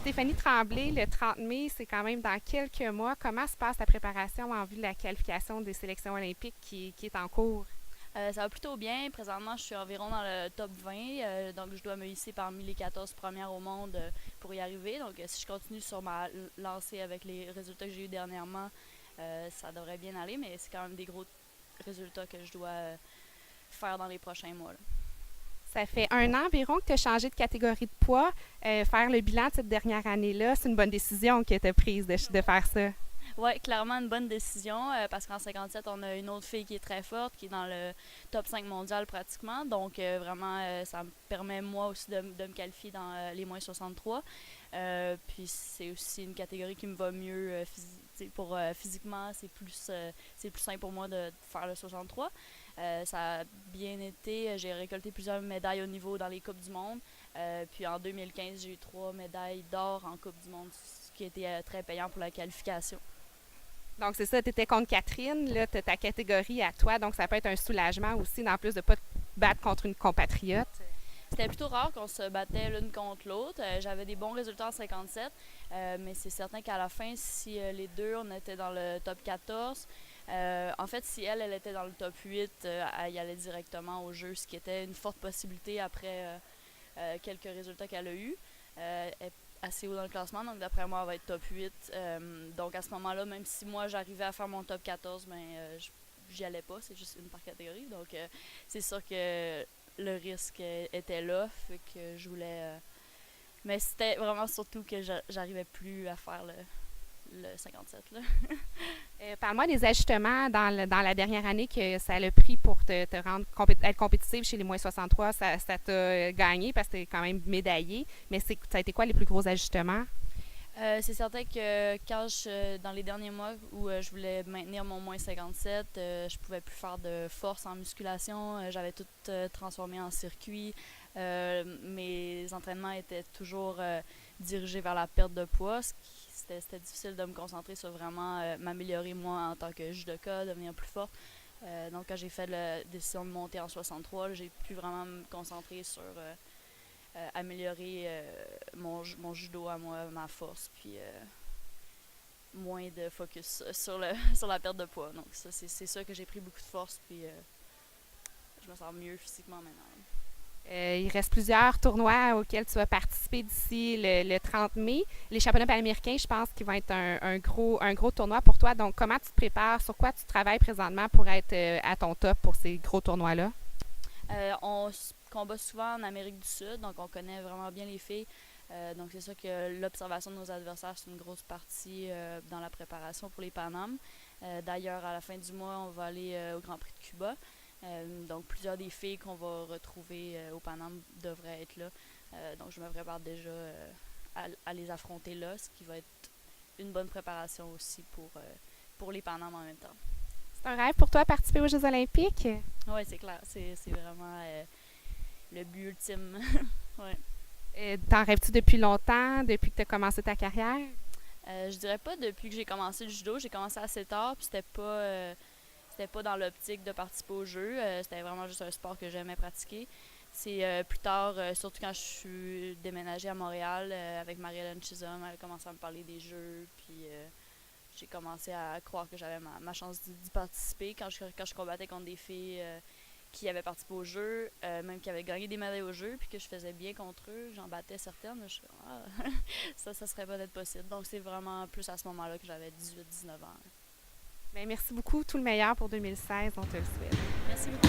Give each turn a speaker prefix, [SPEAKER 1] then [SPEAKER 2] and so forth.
[SPEAKER 1] Stéphanie Tremblay, le 30 mai, c'est quand même dans quelques mois. Comment se passe ta préparation en vue de la qualification des sélections olympiques qui est en cours?
[SPEAKER 2] Ça va plutôt bien. Présentement, je suis environ dans le top 20. Donc, je dois me hisser parmi les 14 premières au monde pour y arriver. Donc, si je continue sur ma lancée avec les résultats que j'ai eus dernièrement, ça devrait bien aller. Mais c'est quand même des gros résultats que je dois faire dans les prochains mois, là.
[SPEAKER 1] Ça fait un an environ que tu as changé de catégorie de poids. Faire le bilan de cette dernière année-là, c'est une bonne décision que tu as prise de faire ça.
[SPEAKER 2] Ouais, clairement une bonne décision parce qu'en 57, on a une autre fille qui est très forte, qui est dans le top 5 mondial pratiquement. Donc, vraiment, ça me permet moi aussi de me qualifier dans les moins 63. Puis, c'est aussi une catégorie qui me va mieux pour physiquement. C'est plus simple pour moi de faire le 63. Ça a bien été. J'ai récolté plusieurs médailles au niveau dans les Coupes du Monde. Puis en 2015, j'ai eu 3 médailles d'or en Coupe du Monde, ce qui était très payant pour la qualification.
[SPEAKER 1] Donc, c'est ça, tu étais contre Catherine, là, tu as ta catégorie à toi, donc ça peut être un soulagement aussi, en plus de ne pas te battre contre une compatriote.
[SPEAKER 2] C'était plutôt rare qu'on se battait l'une contre l'autre. J'avais des bons résultats en 57, mais c'est certain qu'à la fin, si les deux, on était dans le top 14, en fait, si elle était dans le top 8, elle y allait directement au jeu, ce qui était une forte possibilité après quelques résultats qu'elle a eus. Elle est assez haut dans le classement, donc d'après moi, elle va être top 8. Donc à ce moment-là, même si moi, j'arrivais à faire mon top 14, ben, j'y allais pas, c'est juste une par catégorie. Donc c'est sûr que le risque était là, fait que je voulais. Mais c'était vraiment surtout que j'arrivais plus à faire le 57. Là.
[SPEAKER 1] Parle-moi des ajustements dans la dernière année que ça a pris pour te rendre être compétitive chez les moins 63. Ça t'a gagné parce que tu es quand même médaillé, mais ça a été quoi les plus gros ajustements?
[SPEAKER 2] C'est certain que dans les derniers mois où je voulais maintenir mon moins 57, je pouvais plus faire de force en musculation. J'avais tout transformé en circuit. Mes entraînements étaient toujours dirigés vers la perte de poids. C'était difficile de me concentrer sur vraiment m'améliorer moi en tant que judoka, devenir plus forte. Donc quand j'ai fait la décision de monter en 63, j'ai pu vraiment me concentrer sur améliorer mon judo à moi, ma force, puis moins de focus sur la perte de poids. Donc ça, c'est sûr que j'ai pris beaucoup de force, puis je me sens mieux physiquement maintenant.
[SPEAKER 1] Il reste plusieurs tournois auxquels tu vas participer d'ici le 30 mai. Les championnats panaméricains, je pense qu'ils vont être un gros tournoi pour toi. Donc, comment tu te prépares? Sur quoi tu travailles présentement pour être à ton top pour ces gros tournois-là?
[SPEAKER 2] On se combat souvent en Amérique du Sud, donc on connaît vraiment bien les filles. Donc c'est sûr que l'observation de nos adversaires, c'est une grosse partie dans la préparation pour les Panames. D'ailleurs, à la fin du mois, on va aller au Grand Prix de Cuba. Donc plusieurs des filles qu'on va retrouver au Paname devraient être là. Donc je me prépare déjà à les affronter là, ce qui va être une bonne préparation aussi pour les Panames en même temps.
[SPEAKER 1] C'est un rêve pour toi participer aux Jeux olympiques?
[SPEAKER 2] Oui, c'est clair. C'est vraiment le but ultime. Ouais.
[SPEAKER 1] T'en rêves-tu depuis longtemps, depuis que tu as commencé ta carrière?
[SPEAKER 2] Je dirais pas depuis que j'ai commencé le judo. J'ai commencé assez tard, puis c'était pas dans l'optique de participer au jeu. C'était vraiment juste un sport que j'aimais pratiquer. C'est plus tard, surtout quand je suis déménagée à Montréal avec Marie-Hélène Chisholm, elle a commencé à me parler des jeux, puis j'ai commencé à croire que j'avais ma chance d'y participer. Quand je combattais contre des filles qui avaient participé au jeu, même qui avaient gagné des médailles au jeu, puis que je faisais bien contre eux, j'en battais certaines. Je suis comme, ça serait peut-être possible. Donc c'est vraiment plus à ce moment-là que j'avais 18-19 ans.
[SPEAKER 1] Bien, merci beaucoup. Tout le meilleur pour 2016. On te le souhaite.
[SPEAKER 2] Merci beaucoup.